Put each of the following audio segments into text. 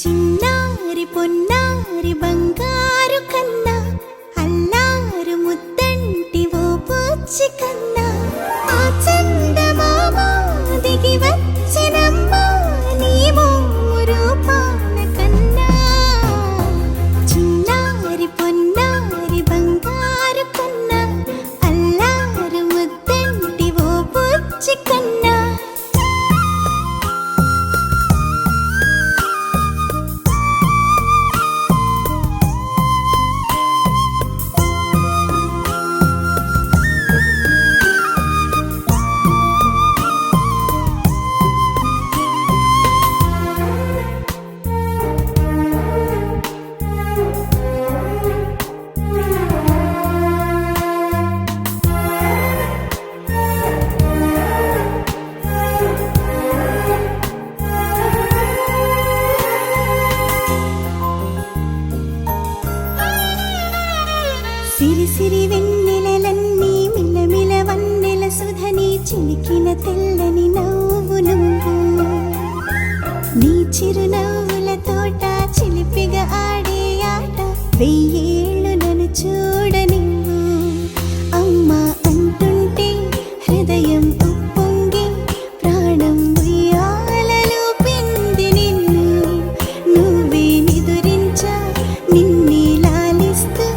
చిన్నారి పొన్నారి బంగారు కన్నా అల్లారు ముద్దంటి ఓ బుజ్జి కన్నా ఆ చందమామ దిగి వచ్చినమ్మా నీ రూపాల కన్నా చిన్నారి పొన్నారి బంగారు కన్నా అల్లారు ముద్దంటి ఓ బుజ్జి కన్నా సిరి సిరి వెన్నెలలన్నీ మిలమిల వన్నెల సుధని చిలికిన తెల్లని నవ్వు నువ్వు నీ చిరునవ్వుల తోట చిలిపిగా ఆడే ఆట వెయ్యేళ్ళు నన్ను చూడని అమ్మా అంటుంటే హృదయం ఉప్పొంగి ప్రాణం ఉయ్యాలలో పిండి నిన్ను నువ్వే నిదురించా నిన్నే లాలిస్తూ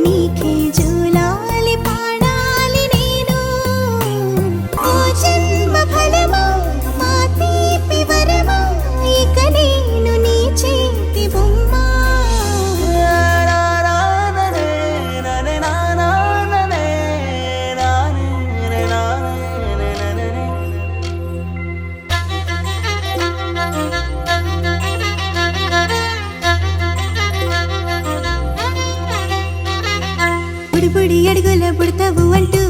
నీకే జోలాలి పాడాలి నేను ఓ జన్మ ఫలమా మా తీపి వరమా ఇక నేను నీ చేతి బొమ్మ బుడి బుడి అడుగుల పుడతావు అంటూ